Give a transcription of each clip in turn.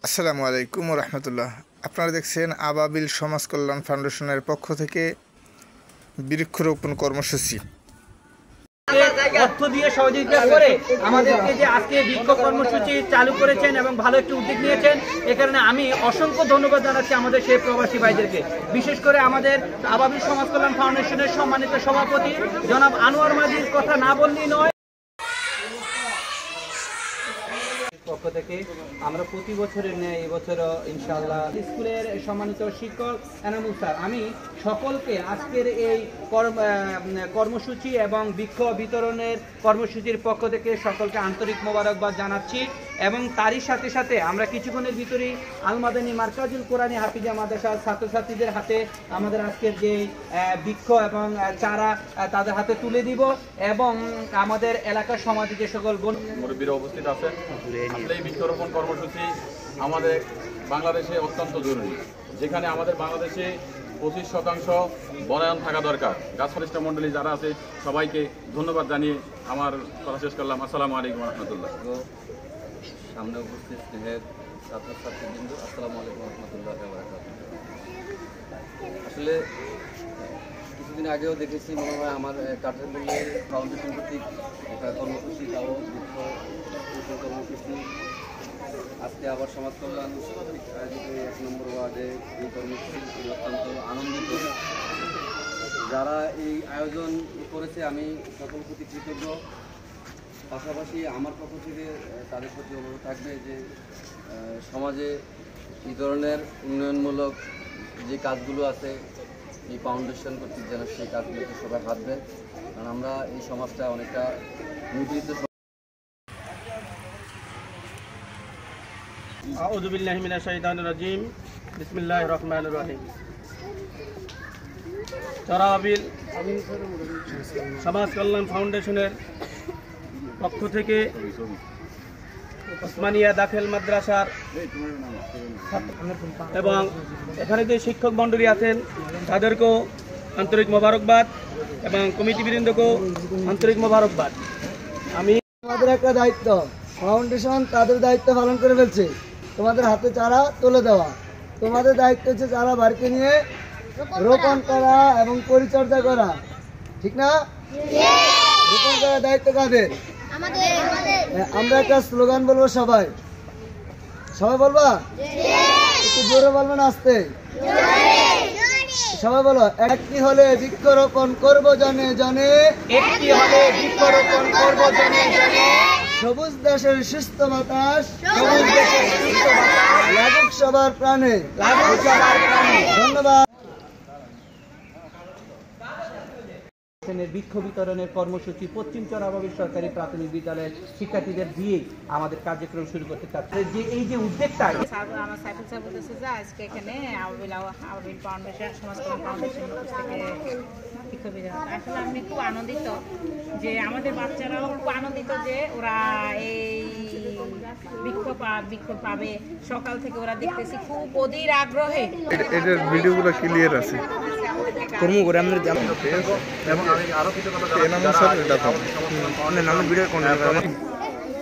আসসালামু আলাইকুম রহমতুল্লাহ। আপনারা দেখছেন আবাবিল সমাজ কল্যাণ ফাউন্ডেশনের পক্ষ থেকে বৃক্ষরোপণ কর্মসূচি। অর্থ দিয়ে সহযোগিতা করে আমাদেরকে যে আজকে বৃক্ষ কর্মসূচি চালু করেছেন এবং ভালো একটি উদ্যোগ নিয়েছেন, এ কারণে আমি অসংখ্য ধন্যবাদ জানাচ্ছি আমাদের সেই প্রবাসী ভাইদেরকে। বিশেষ করে আমাদের আবাবিল সমাজ কল্যাণ ফাউন্ডেশনের সম্মানিত সভাপতি জনাব আনোয়ার মাঝির কথা না বললেই নয়। পক্ষ থেকে আমরা প্রতি বছরের ন্যায় এবছরও ইনশাআল্লাহ স্কুলের সম্মানিত শিক্ষক এনামুল স্যার, আমি সকলকে আজকের এই কর্মসূচি এবং বৃক্ষ বিতরণের কর্মসূচির পক্ষ থেকে সকলকে আন্তরিক মোবারকবাদ জানাচ্ছি। এবং তারই সাথে সাথে আমরা কিছুক্ষণের ভিতরেই আলমাদানী মার্কাজুল কোরআনী হাফিজা মাদ্রাসার ছাত্রছাত্রীদের হাতে আমাদের আজকের যে বৃক্ষ এবং চারা তাদের হাতে তুলে দিব এবং আমাদের এলাকার সমাজে যে সকল মুরব্বীরা উপস্থিত আছেন, এই বৃক্ষরোপণ কর্মসূচি আমাদের বাংলাদেশে অত্যন্ত জরুরি, যেখানে আমাদের বাংলাদেশে 25% বনায়ন থাকা দরকার। গাছপালিষ্ট মণ্ডলী যারা আছে সবাইকে ধন্যবাদ জানিয়ে আমার কথা শেষ করলাম। আসসালামু আলাইকুম রহমতুল্লাহ। সামনে উপস্থিত স্নেহের ছাত্রছাত্রীবৃন্দ, আসসালামু আলাইকুম রহমতুল্লাহ। আসলে কিছুদিন আগেও দেখেছি, মনে হয় আমার কাঠের মূল্যের ফাউন্ডেশন কর্তৃক একটা কর্মসূচি, তাও বৃক্ষ কর্মসূচি আজকে আবার সমাজ কল্যাণ আয়োজিত 1 নম্বর ওয়ার্ডে এই কর্মসূচি অত্যন্ত আনন্দিত। যারা এই আয়োজন করেছে আমি সকল প্রতি কৃতজ্ঞ। পাশাপাশি আমার পক্ষ থেকে তাদের প্রতি অনুরোধ থাকবে যে সমাজে এই ধরনের উন্নয়নমূলক যে কাজগুলো আছে এই ফাউন্ডেশন কর্তৃক যেন সেই কাজগুলোতে সবাই হাত দেয়, কারণ আমরা এই সমাজটা অনেকটা নিপীড়িত। আউযু বিল্লাহি মিনাশ শাইতানির রাজিম, বিসমিল্লাহির রহমানির রহিম। আবাবিল সমাজ কল্যাণ ফাউন্ডেশনের পক্ষ থেকে ওসমানিয়া দাখিল মাদ্রাসার এবং এখানে যে শিক্ষক মণ্ডলী আছেন তাদেরকেও আন্তরিক মোবারকবাদ এবং কমিটিবৃন্দকেও আন্তরিক মোবারকবাদ। আমি আমাদের একটা দায়িত্ব, ফাউন্ডেশন তাদের দায়িত্ব পালন করে ফেলছে, তোমাদের হাতে চারা তুলে দেওয়া। তোমাদের দায়িত্ব হচ্ছে চারা বাড়িতে নিয়ে রোপণ করা এবং পরিচর্যা করা, ঠিক না? রোপণ করার দায়িত্ব কাদের? আমরা একটা স্লোগান বলবো, সবাই বলবা, একটু জোরে বলবেন, আসতে সবাই বলো। একটি হলে বৃক্ষরোপণ করব জনে জনে, একটি হলে বৃক্ষরোপণ করব জনে জনে, সবুজ দেশের সুস্থ বাতাস, সবুজ দেশের সুস্থ বাতাস লাগুক সবার প্রাণে, লাগুক সবার প্রাণে। ধন্যবাদ। বৃক্ষ বিতরণের কর্মসূচি পশ্চিম চর আবাবিল সরকারি প্রাথমিক বিদ্যালয়ের শিক্ষার্থীদের দিয়ে আমাদের কার্যক্রম শুরু করতে চাচ্ছে। যে এই যে উদ্যোগটা, আমার সাইফুল স্যার বলতেছে যে আজকে এখানে আবাবিল ফাউন্ডেশন সমাজ কল্যাণ ফাউন্ডেশন থেকে বৃক্ষ বিতরণ। আসলে আমি খুব আনন্দিত যে আমাদের বাচ্চারাও খুব আনন্দিত যে ওরা এই বৃক্ষ পাবে। সকাল থেকে ওরা দেখতেছি খুব অধীর আগ্রহে। এটার ভিডিওগুলো ক্লিয়ার আছে। এবং আমি আরো কিছু কথা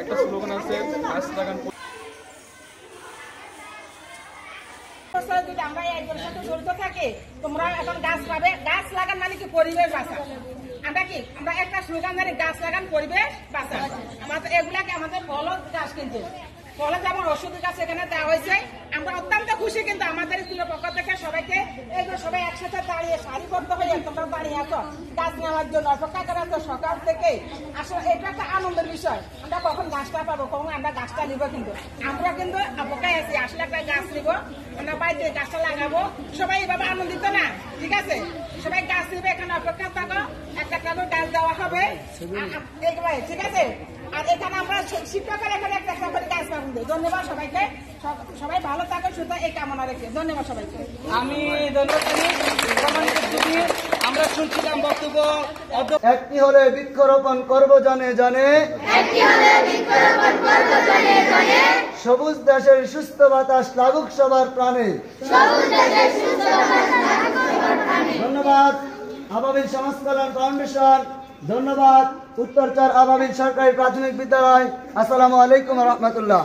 একটা স্লোগান আছে, গাছ লাগান। যদি আমরা একজনের সাথে জড়িত থাকি, তোমরা এখন গাছ পাবে। গাছ লাগান মানে কি? পরিবেশ বাঁচান। আমরা একটা স্লোগান জানি, গাছ লাগান পরিবেশ বাঁচান। আমাদের এগুলাকে আমাদের ফলজ গাছ, কিন্তু ফলে যেমন ওষুধ গাছ এখানে দেওয়া হয়েছে। আমরা অত্যন্ত খুশি, কিন্তু আমাদের স্কুলের পক্ষ থেকে সবাইকে সবাই একসাথে দাঁড়িয়ে সারিবদ্ধ হয়ে তোমরা দাঁড়িয়ে আছো গাছ নেওয়ার জন্য, অপেক্ষা করা তো সকাল থেকে। আসলে এটা একটা আনন্দের বিষয়। আমরা কখন গাছটা পাবো, কখন আমরা গাছটা নিবো, কিন্তু আমরা কিন্তু অপেক্ষায় আছি। আসলে একটা গাছ নিবো, আমরা বাড়িতে গাছটা লাগাবো, সবাই এভাবে আনন্দিত না? ঠিক আছে, সবাই গাছ নিবে, এখানে অপেক্ষা থাকো, একটা কালো গাছ দেওয়া হবে, ঠিক আছে? আর এখানে আমরা শিক্ষকের এখানে একটা করে গাছ লাগাবো। ধন্যবাদ সবাইকে, সবাই ভালো থাকে, শুধু এই কামনা রেখে ধন্যবাদ সবাইকে। আমি ধন্যবাদ জানাই। আমরা শুনছিলাম বক্তব্য। একটি হলে বৃক্ষরোপণ করব জনে জনে, সবুজ দেশের সুস্থ বাতাস লাগুক সবার প্রাণে। ধন্যবাদ আবাবিল সমাজ কল্যাণ ফাউন্ডেশন, ধন্যবাদ উত্তরচর আবাবিল সরকারি প্রাথমিক বিদ্যালয়। আসসালামু আলাইকুম রহমতুল্লাহ।